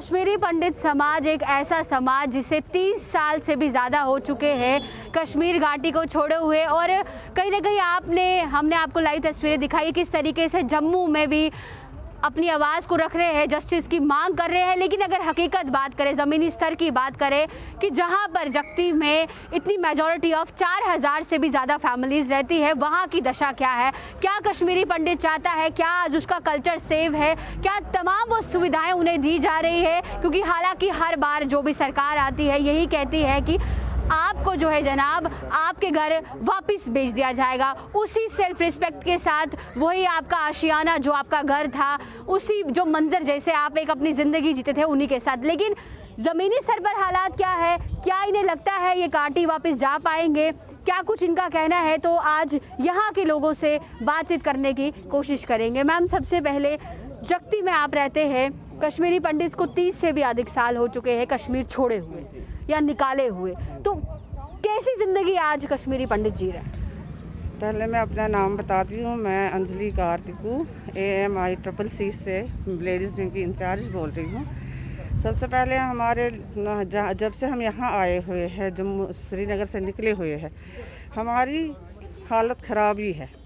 कश्मीरी पंडित समाज एक ऐसा समाज जिसे 30 साल से भी ज़्यादा हो चुके हैं कश्मीर घाटी को छोड़े हुए, और कहीं ना कहीं हमने आपको लाइव तस्वीरें दिखाई किस तरीके से जम्मू में भी अपनी आवाज़ को रख रहे हैं, जस्टिस की मांग कर रहे हैं। लेकिन अगर हकीकत बात करें, ज़मीनी स्तर की बात करें कि जहां पर जख्ती में इतनी मेजॉरिटी ऑफ 4000 से भी ज़्यादा फैमिलीज़ रहती है, वहां की दशा क्या है? क्या कश्मीरी पंडित चाहता है? क्या आज उसका कल्चर सेव है? क्या तमाम वो सुविधाएं उन्हें दी जा रही है? क्योंकि हालांकि हर बार जो भी सरकार आती है यही कहती है कि आपको जो है जनाब आपके घर वापस भेज दिया जाएगा, उसी सेल्फ रिस्पेक्ट के साथ, वही आपका आशियाना जो आपका घर था, उसी जो मंजर जैसे आप एक अपनी ज़िंदगी जीते थे उन्हीं के साथ। लेकिन ज़मीनी स्तर पर हालात क्या है? क्या इन्हें लगता है ये घाटी वापस जा पाएंगे? क्या कुछ इनका कहना है? तो आज यहाँ के लोगों से बातचीत करने की कोशिश करेंगे। मैम, सबसे पहले जख्ती में आप रहते हैं, कश्मीरी पंडित को 30 से भी अधिक साल हो चुके हैं कश्मीर छोड़े हुए या निकाले हुए, तो कैसी ज़िंदगी आज कश्मीरी पंडित जी रहे हैं? पहले मैं अपना नाम बताती हूँ। मैं अंजलि कार्तिकू AMI से लेडीज़ विंग की इंचार्ज बोल रही हूँ। सबसे पहले हमारे जब से हम यहाँ आए हुए हैं, जम्मू श्रीनगर से निकले हुए हैं, हमारी हालत ख़राब ही है।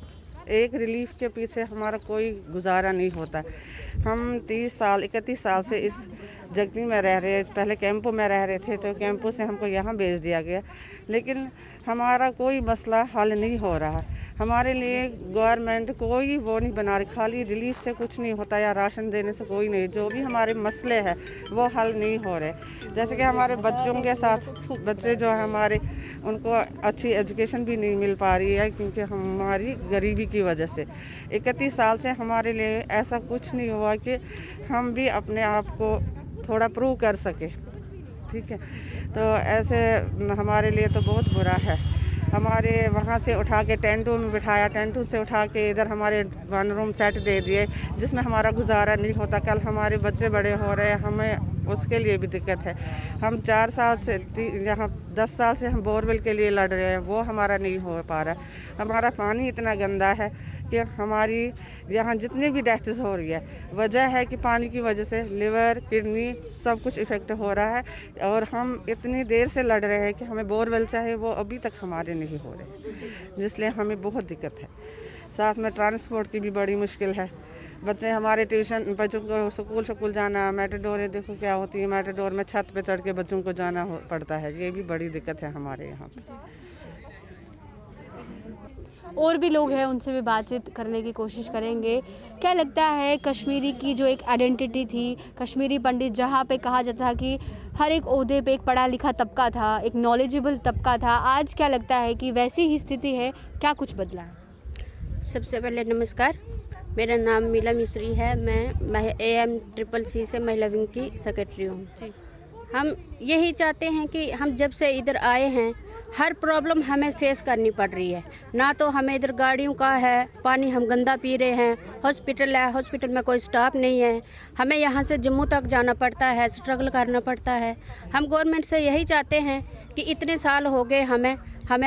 एक रिलीफ के पीछे हमारा कोई गुजारा नहीं होता। हम 31 साल से इस जगती में रह रहे हैं। पहले कैंपों में रह रहे थे, तो कैंपों से हमको यहाँ भेज दिया गया, लेकिन हमारा कोई मसला हल नहीं हो रहा। हमारे लिए गवर्नमेंट कोई वो नहीं बना रही, खाली रिलीफ से कुछ नहीं होता या राशन देने से कोई नहीं। जो भी हमारे मसले हैं वो हल नहीं हो रहे। जैसे कि हमारे बच्चों के साथ, बच्चे जो है हमारे, उनको अच्छी एजुकेशन भी नहीं मिल पा रही है क्योंकि हमारी गरीबी की वजह से। 31 साल से हमारे लिए ऐसा कुछ नहीं हुआ कि हम भी अपने आप को थोड़ा प्रूव कर सके। ठीक है, तो ऐसे हमारे लिए तो बहुत बुरा है। हमारे वहाँ से उठा के टेंटों में बिठाया, टेंटों से उठा के इधर हमारे 1 रूम सेट दे दिए, जिसमें हमारा गुजारा नहीं होता। कल हमारे बच्चे बड़े हो रहे हैं, हमें उसके लिए भी दिक्कत है। हम 4 साल से यहाँ 10 साल से हम बोरवेल के लिए लड़ रहे हैं, वो हमारा नहीं हो पा रहा है। हमारा पानी इतना गंदा है कि हमारी यहाँ जितनी भी डेथ्स हो रही है, वजह है कि पानी की वजह से लिवर, किडनी सब कुछ इफ़ेक्ट हो रहा है। और हम इतनी देर से लड़ रहे हैं कि हमें बोरवेल चाहे, वो अभी तक हमारे नहीं हो रहे, जिसलिए हमें बहुत दिक्कत है। साथ में ट्रांसपोर्ट की भी बड़ी मुश्किल है। बच्चे हमारे ट्यूशन, बच्चों को स्कूल जाना, मेटाडोरें देखो क्या होती है, मेटाडोर में छत पे चढ़ के बच्चों को जाना पड़ता है। ये भी बड़ी दिक्कत है हमारे यहाँ पर। और भी लोग हैं, उनसे भी बातचीत करने की कोशिश करेंगे। क्या लगता है कश्मीरी की जो एक आइडेंटिटी थी, कश्मीरी पंडित जहाँ पे कहा जाता था कि हर एक ओहदे पे एक पढ़ा लिखा तबका था, एक नॉलेजेबल तबका था, आज क्या लगता है कि वैसी ही स्थिति है? क्या कुछ बदला है? सबसे पहले नमस्कार, मेरा नाम मीला मिस्री है। मैं AMCCC से महिला विंग की सेक्रेटरी हूँ। हम यही चाहते हैं कि हम जब से इधर आए हैं, हर प्रॉब्लम हमें फेस करनी पड़ रही है। ना तो हमें इधर गाड़ियों का है, पानी हम गंदा पी रहे हैं, हॉस्पिटल है, हॉस्पिटल में कोई स्टाफ नहीं है, हमें यहाँ से जम्मू तक जाना पड़ता है, स्ट्रगल करना पड़ता है। हम गवर्नमेंट से यही चाहते हैं कि इतने साल हो गए, हमें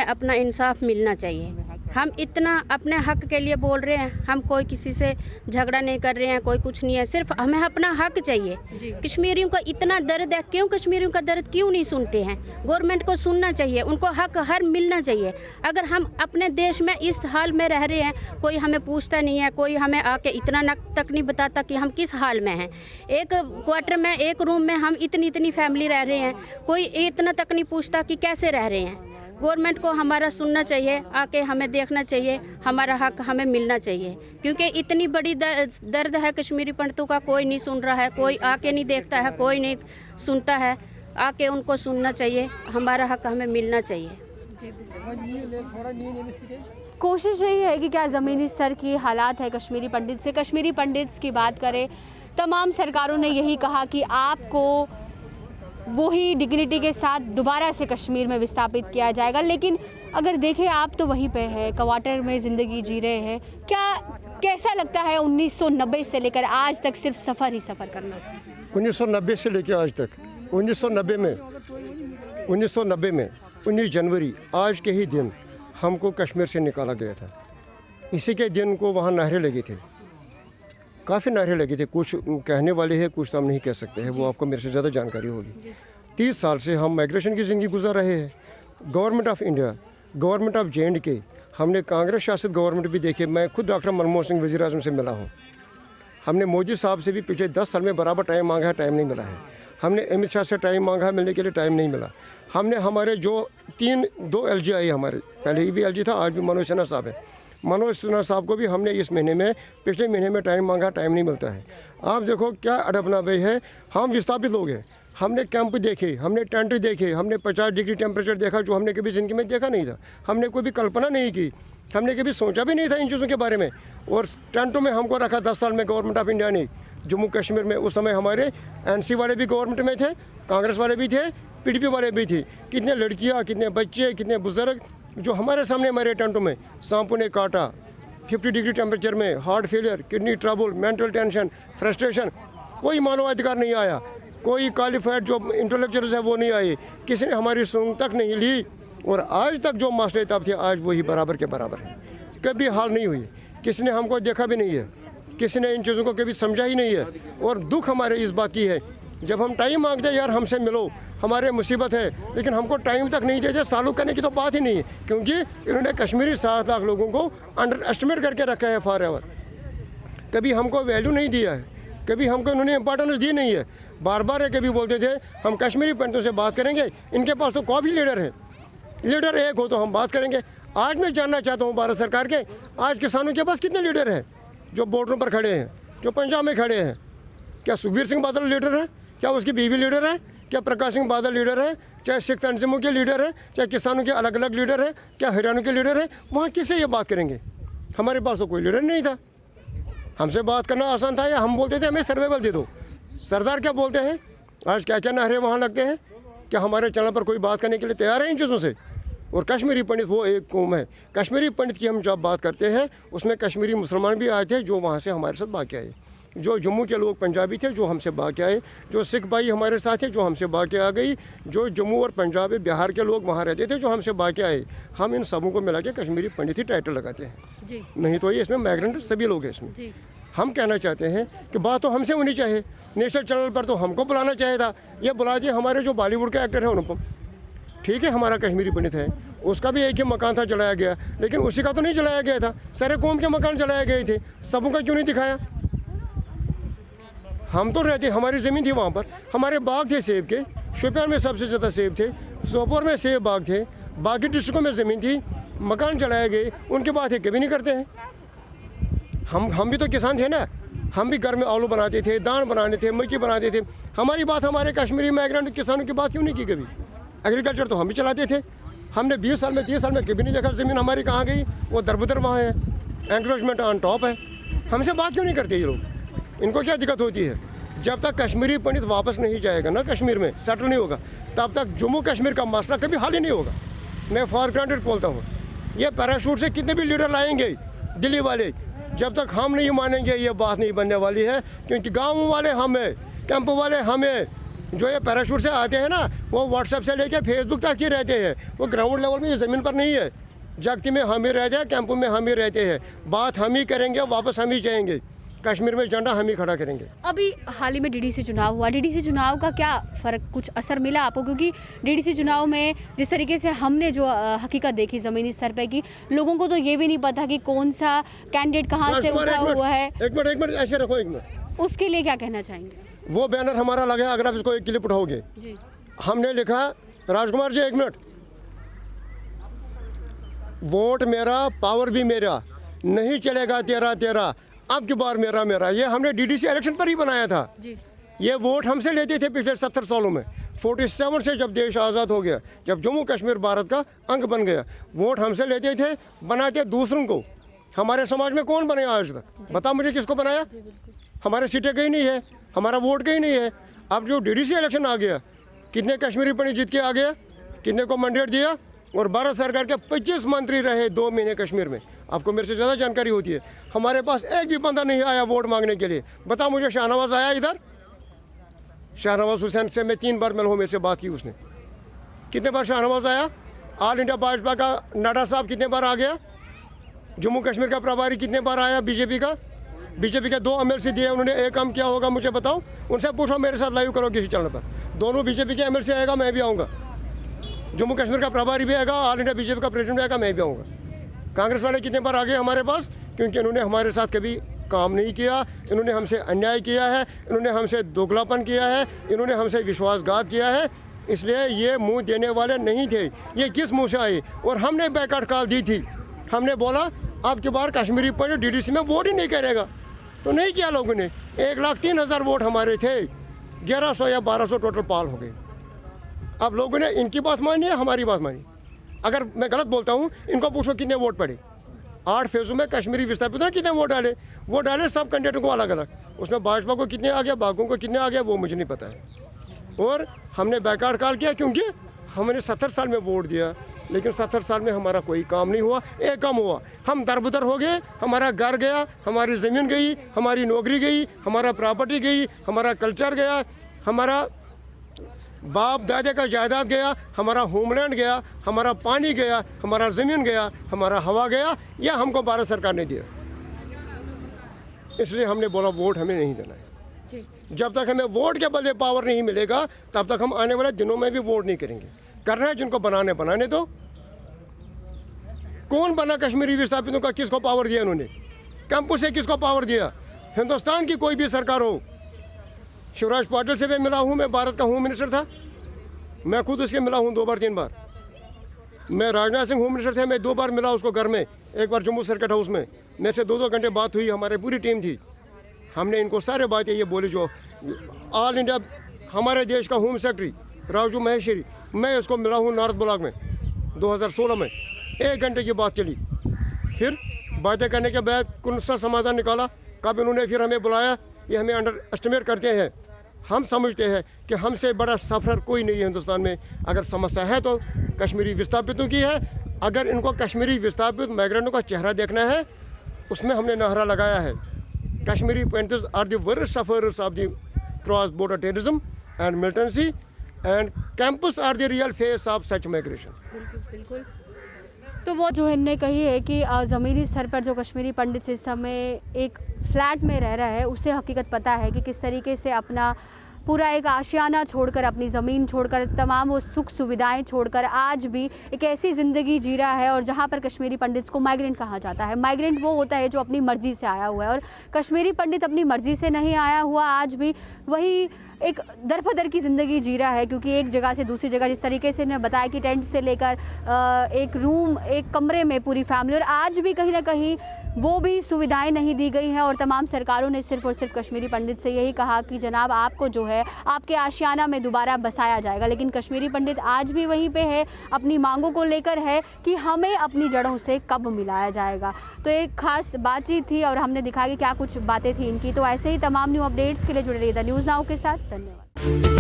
अपना इंसाफ मिलना चाहिए। हम इतना अपने हक के लिए बोल रहे हैं, हम कोई किसी से झगड़ा नहीं कर रहे हैं, कोई कुछ नहीं है, सिर्फ हमें अपना हक चाहिए। कश्मीरियों का इतना दर्द है, क्यों कश्मीरियों का दर्द क्यों नहीं सुनते हैं? गवर्नमेंट को सुनना चाहिए, उनको हक हर मिलना चाहिए। अगर हम अपने देश में इस हाल में रह रहे हैं, कोई हमें पूछता नहीं है, कोई हमें आके इतना तक नहीं बताता कि हम किस हाल में हैं। एक क्वार्टर में, एक रूम में हम इतनी फैमिली रह रहे हैं, कोई इतना तक नहीं पूछता कि कैसे रह रहे हैं। गवर्नमेंट को हमारा सुनना चाहिए, आके हमें देखना चाहिए, हमारा हक हमें मिलना चाहिए। क्योंकि इतनी बड़ी दर्द है कश्मीरी पंडितों का, कोई नहीं सुन रहा है, कोई आके नहीं देखता है, कोई नहीं सुनता है। आके उनको सुनना चाहिए, हमारा हक हमें मिलना चाहिए। कोशिश यही है कि क्या ज़मीनी स्तर की हालात है कश्मीरी पंडित से। कश्मीरी पंडित की बात करें, तमाम सरकारों ने यही कहा कि आपको वही डिग्निटी के साथ दोबारा से कश्मीर में विस्थापित किया जाएगा। लेकिन अगर देखें, आप तो वहीं पे है, क्वार्टर में ज़िंदगी जी रहे हैं। कैसा लगता है 1990 से लेकर आज तक सिर्फ सफ़र ही सफ़र करना? 1990 से लेकर आज तक, 1990 में 19 जनवरी आज के ही दिन हमको कश्मीर से निकाला गया था। इसी के दिन को वहाँ नहरें लगी थी। काफ़ी नारे लगे थे, कुछ कहने वाले हैं, कुछ तो हम नहीं कह सकते हैं, वो आपको मेरे से ज़्यादा जानकारी होगी। 30 साल से हम माइग्रेशन की ज़िंदगी गुजार रहे हैं। Government of India, government of J&K, हमने कांग्रेस शासित गवर्नमेंट भी देखी। मैं खुद डॉक्टर मनमोहन सिंह वज़ीर आज़म से मिला हूँ। हमने मोदी साहब से भी पिछले 10 साल में बराबर टाइम मांगा है, टाइम नहीं मिला है। हमने अमित शाह से टाइम मांगा है, मिलने के लिए टाइम नहीं मिला। हमने हमारे जो 2 LG आई हमारे, पहले भी LG था, आज भी मनोज सिन्हा साहब है। मनोज सिन्हा साहब को भी हमने इस महीने में, पिछले महीने में टाइम मांगा, टाइम नहीं मिलता है। आप देखो क्या अड़बना भाई है। हम विस्थापित लोग हैं, हमने कैंप देखे, हमने टेंट देखे, हमने 50 डिग्री टेम्परेचर देखा, जो हमने कभी ज़िंदगी में देखा नहीं था। हमने कोई भी कल्पना नहीं की, हमने कभी सोचा भी नहीं था इन चीज़ों के बारे में। और टेंटों में हमको रखा 10 साल में गवर्नमेंट ऑफ इंडिया ने जम्मू कश्मीर में। उस समय हमारे NC वाले भी गवर्नमेंट में थे, कांग्रेस वाले भी थे, PDP वाले भी थे। कितने लड़कियाँ, कितने बच्चे, कितने बुजुर्ग जो हमारे सामने हमारे टेंटों में सांपों ने काटा, 50 डिग्री टेम्परेचर में, heart failure, kidney trouble, mental tension, frustration. कोई मानवाधिकार नहीं आया, कोई क्वालिफाइड जो इंटेलेक्चुअल्स है वो नहीं आए, किसी ने हमारी सुन तक नहीं ली। और आज तक जो मसले तब थे, आज वही बराबर के बराबर है। कभी हाल नहीं हुई, किसी ने हमको देखा भी नहीं है, किसी ने इन चीज़ों को कभी समझा ही नहीं है। और दुख हमारे इस बात की है, जब हम टाइम मांगते हैं यार हमसे मिलो, हमारे मुसीबत है, लेकिन हमको टाइम तक नहीं देते। चालू करने की तो बात ही नहीं है, क्योंकि इन्होंने कश्मीरी 7 लाख लोगों को अंडर एस्टिमेट करके रखा है फॉर एवर। कभी हमको वैल्यू नहीं दिया है, कभी हमको इन्होंने इंपॉर्टेंस दी नहीं है। बार बार है कभी बोलते थे हम कश्मीरी पंडितों से बात करेंगे, इनके पास तो काफ़ी लीडर हैं, लीडर एक हो तो हम बात करेंगे। आज मैं जानना चाहता हूँ भारत सरकार के, आज किसानों के पास कितने लीडर हैं जो बॉर्डरों पर खड़े हैं, जो पंजाब में खड़े हैं? क्या सुखबीर सिंह बादल लीडर है? क्या उसकी बीवी लीडर है? क्या प्रकाश सिंह बादल लीडर है? चाहे सिख तंजीमों के लीडर है, चाहे किसानों के अलग अलग लीडर है, क्या हरियाणा के लीडर है? वहाँ किससे ये बात करेंगे? हमारे पास तो कोई लीडर नहीं था। हमसे बात करना आसान था, या हम बोलते थे हमें सर्वाइवल दे दो। सरदार क्या बोलते हैं, आज क्या क्या नारे वहाँ लगते हैं? क्या हमारे चैनल पर कोई बात करने के लिए तैयार है इन चीज़ों से? और कश्मीरी पंडित वो एक कौम है। कश्मीरी पंडित की हम जब बात करते हैं, उसमें कश्मीरी मुसलमान भी आए थे जो वहाँ से हमारे साथ भाग के आए, जो जम्मू के लोग पंजाबी थे जो हमसे भाग के आए, जो सिख भाई हमारे साथ थे जो हमसे भाग के आ गई, जो जम्मू और पंजाब बिहार के लोग वहाँ रहते थे जो हमसे भाग के आए। हम इन सबों को मिला के कश्मीरी पंडित ही टाइटल लगाते हैं जी। नहीं तो ये इसमें माइग्रेंट सभी लोग हैं इसमें जी। हम कहना चाहते हैं कि बात तो हमसे होनी चाहिए। नेशनल चैनल पर तो हमको बुलाना चाहिए था, ये बुला दिए हमारे जो बॉलीवुड का एक्टर है अनुपम। ठीक है, हमारा कश्मीरी पंडित है, उसका भी एक ही मकान था जलाया गया, लेकिन उसी का तो नहीं जलाया गया था, सारे कौम के मकान जलाए गए थे, सबों का क्यों नहीं दिखाया? हम तो रहते, हमारी ज़मीन थी वहाँ पर, हमारे बाग थे सेब के, शोपियान में सबसे ज़्यादा सेब थे, सोपोर में सेब बाग थे, बाकी डिस्ट्रिक्टों में ज़मीन थी, मकान जलाए गए, उनकी बात है कभी नहीं करते हैं। हम भी तो किसान थे ना, हम भी घर में आलू बनाते थे, दाल बनाते थे, मक्की बनाते थे। हमारी बात हमारे कश्मीरी माइग्रेंट किसानों की बात क्यों नहीं की कभी? एग्रीकल्चर तो हम भी चलाते थे। हमने 20 साल में 30 साल में कभी नहीं देखा ज़मीन हमारी कहाँ गई, वो दरबदर वहाँ है, एंक्रोचमेंट ऑन टॉप है। हमसे बात क्यों नहीं करते ये लोग? इनको क्या दिक्कत होती है? जब तक कश्मीरी पंडित वापस नहीं जाएगा ना, कश्मीर में सेटल नहीं होगा, तब तक जम्मू कश्मीर का मसला कभी हल ही नहीं होगा। मैं फॉर ग्रांटेड बोलता हूँ, ये पैराशूट से कितने भी लीडर लाएंगे दिल्ली वाले, जब तक हम नहीं मानेंगे ये बात नहीं बनने वाली है। क्योंकि गाँव वाले हमें, कैंप वाले हमें, जो ये पैराशूट से आते हैं ना, वो व्हाट्सएप से लेके फेसबुक तक ही रहते हैं, वो ग्राउंड लेवल में ये ज़मीन पर नहीं है। जगती में हम ही रहते हैं, कैंपों में हम ही रहते हैं, बात हम ही करेंगे, वापस हम ही जाएंगे, कश्मीर में झंडा हम ही खड़ा करेंगे। अभी हाल ही में DDC चुनाव हुआ, DDC चुनाव का क्या फ़र्क, कुछ असर मिला आपको? क्योंकि DDC चुनाव में जिस तरीके से हमने जो हकीकत देखी ज़मीनी स्तर पे कि लोगों को तो ये भी नहीं पता कि कौन सा कैंडिडेट कहाँ से उठा हुआ है। एक मिनट ऐसे रखो, एक मिनट। उसके लिए क्या कहना चाहेंगे? वो बैनर हमारा लगा है, अगर आप इसको एक क्लिप उठाओगे जी। हमने लिखा, राजकुमार जी एक मिनट, वोट मेरा पावर भी मेरा, नहीं चलेगा तेरा तेरा, अब की बार मेरा मेरा। ये हमने DDC इलेक्शन पर ही बनाया था जी। ये वोट हमसे लेते थे पिछले 70 सालों में। 47 से जब देश आज़ाद हो गया, जब जम्मू कश्मीर भारत का अंग बन गया, वोट हमसे लेते थे, बनाते दूसरों को। हमारे समाज में कौन बनाया आज तक? बता मुझे किसको बनाया? हमारे सीटें कहीं नहीं है, हमारा वोट कहीं नहीं है। अब जो DDC इलेक्शन आ गया, कितने कश्मीरी पंडित जीत के आ गया, कितने को मैंडेट दिया, और भारत सरकार के 25 मंत्री रहे 2 महीने कश्मीर में। आपको मेरे से ज़्यादा जानकारी होती है। हमारे पास एक भी बंदा नहीं आया वोट मांगने के लिए। बता मुझे, शाहनवाज आया इधर? शाहनवाज हुसैन से मैं 3 बार मिला हूँ, मेरे से बात की उसने। कितने बार शाहनवाज आया? ऑल इंडिया भाजपा का नड्डा साहब कितने बार आ गया? जम्मू कश्मीर का प्रभारी कितने बार आया बीजेपी का? बीजेपी के 2 MLC दिए, उन्होंने एक काम किया होगा मुझे बताओ, उनसे पूछो, मेरे साथ लाइव करो किसी चैनल पर। दोनों बीजेपी के MLC आएगा, मैं भी आऊँगा, जम्मू कश्मीर का प्रभारी भी आएगा, ऑल इंडिया बीजेपी का प्रेसिडेंट आएगा, मैं भी आऊँगा। कांग्रेस वाले कितने बार आ गए हमारे पास, क्योंकि इन्होंने हमारे साथ कभी काम नहीं किया, इन्होंने हमसे अन्याय किया है, इन्होंने हमसे दोगलापन किया है, इन्होंने हमसे विश्वासघात किया है, इसलिए ये मुंह देने वाले नहीं थे। ये किस मुंह से आए? और हमने बैकआउट कॉल दी थी, हमने बोला अब की बार कश्मीरी पर DDC में वोट ही नहीं करेगा, तो नहीं किया लोगों ने। 1,03,000 वोट हमारे थे, 1100 या 1200 टोटल पाल हो गए। अब लोगों ने इनकी बात मानी है, हमारी बात मानी। अगर मैं गलत बोलता हूँ, इनको पूछो कितने वोट पड़े। 8 फेज़ों में कश्मीरी विस्थापितों ने कितने वोट डाले, वो डाले सब कैंडिडेटों को अलग अलग। उसमें भाजपा को कितने आ गया, बाकियों को कितने आ गया, वो मुझे नहीं पता है। और हमने बैकआउट कॉल किया क्योंकि हमने 70 साल में वोट दिया, लेकिन 70 साल में हमारा कोई काम नहीं हुआ। एक काम हुआ, हम दरबदर हो गए, हमारा घर गया, हमारी ज़मीन गई, हमारी नौकरी गई, हमारा प्रॉपर्टी गई, हमारा कल्चर गया, हमारा बाप दादे का जायदाद गया, हमारा होमलैंड गया, हमारा पानी गया, हमारा ज़मीन गया, हमारा हवा गया, या हमको भारत सरकार ने दिया। इसलिए हमने बोला वोट हमें नहीं देना है। जब तक हमें वोट के बदले पावर नहीं मिलेगा, तब तक हम आने वाले दिनों में भी वोट नहीं करेंगे। करना है जिनको बनाने दो। कौन बना कश्मीरी विस्थापितों का, किसको पावर दिया इन्होंने? कैंपस से किसको पावर दिया? हिंदुस्तान की कोई भी सरकार हो। शिवराज पाटिल से भी मिला हूँ, मैं भारत का होम मिनिस्टर था, मैं खुद उसके मिला हूँ 2 बार 3 बार। मैं राजनाथ सिंह होम मिनिस्टर थे, मैं 2 बार मिला उसको घर में, एक बार जम्मू सर्किट हाउस में, मेरे से 2-2 घंटे बात हुई, हमारी पूरी टीम थी। हमने इनको सारे बातें ये बोली जो ऑल इंडिया हमारे देश का होम सेक्रेटरी राजू महेश्वरी, मैं इसको मिला हूँ नॉर्थ ब्लॉक में 2016 में, 1 घंटे की बात चली। फिर बातें करने के बाद कौन सा समाधान निकाला, कब इन्होंने फिर हमें बुलाया, ये हमें अंडर एस्टिमेट करते हैं। हम समझते हैं कि हमसे बड़ा सफर कोई नहीं है हिंदुस्तान में। अगर समस्या है तो कश्मीरी विस्थापितों की है। अगर इनको कश्मीरी विस्थापित माइग्रेंटों का चेहरा देखना है, उसमें हमने नारा लगाया है, Kashmiri Panthers are the worst sufferers of the cross-border terrorism and militancy, and campus are the real face of such migration. बिल्कुल। तो वो जो इनने कही है कि ज़मीनी स्तर पर जो कश्मीरी पंडित इस समय एक फ्लैट में रह रहा है, उससे हकीकत पता है कि किस तरीके से अपना पूरा एक आशियाना छोड़कर, अपनी ज़मीन छोड़कर, तमाम वो सुख सुविधाएं छोड़कर आज भी एक ऐसी ज़िंदगी जी रहा है। और जहां पर कश्मीरी पंडित को माइग्रेंट कहा जाता है। माइग्रेंट वो होता है जो अपनी मर्ज़ी से आया हुआ है, और कश्मीरी पंडित अपनी मर्ज़ी से नहीं आया हुआ, आज भी वही एक दरफदर की ज़िंदगी जी रहा है। क्योंकि एक जगह से दूसरी जगह, जिस तरीके से इन्हें बताया कि टेंट से लेकर एक रूम, एक कमरे में पूरी फैमिली, और आज भी कहीं ना कहीं वो भी सुविधाएं नहीं दी गई हैं। और तमाम सरकारों ने सिर्फ़ और सिर्फ कश्मीरी पंडित से यही कहा कि जनाब आपको जो है आपके आशियाना में दोबारा बसाया जाएगा। लेकिन कश्मीरी पंडित आज भी वहीं पे है, अपनी मांगों को लेकर है कि हमें अपनी जड़ों से कब मिलाया जाएगा। तो एक खास बातचीत थी और हमने दिखाया कि क्या कुछ बातें थी इनकी। तो ऐसे ही तमाम न्यू अपडेट्स के लिए जुड़े रहिए द न्यूज़ नाउ के साथ। धन्यवाद।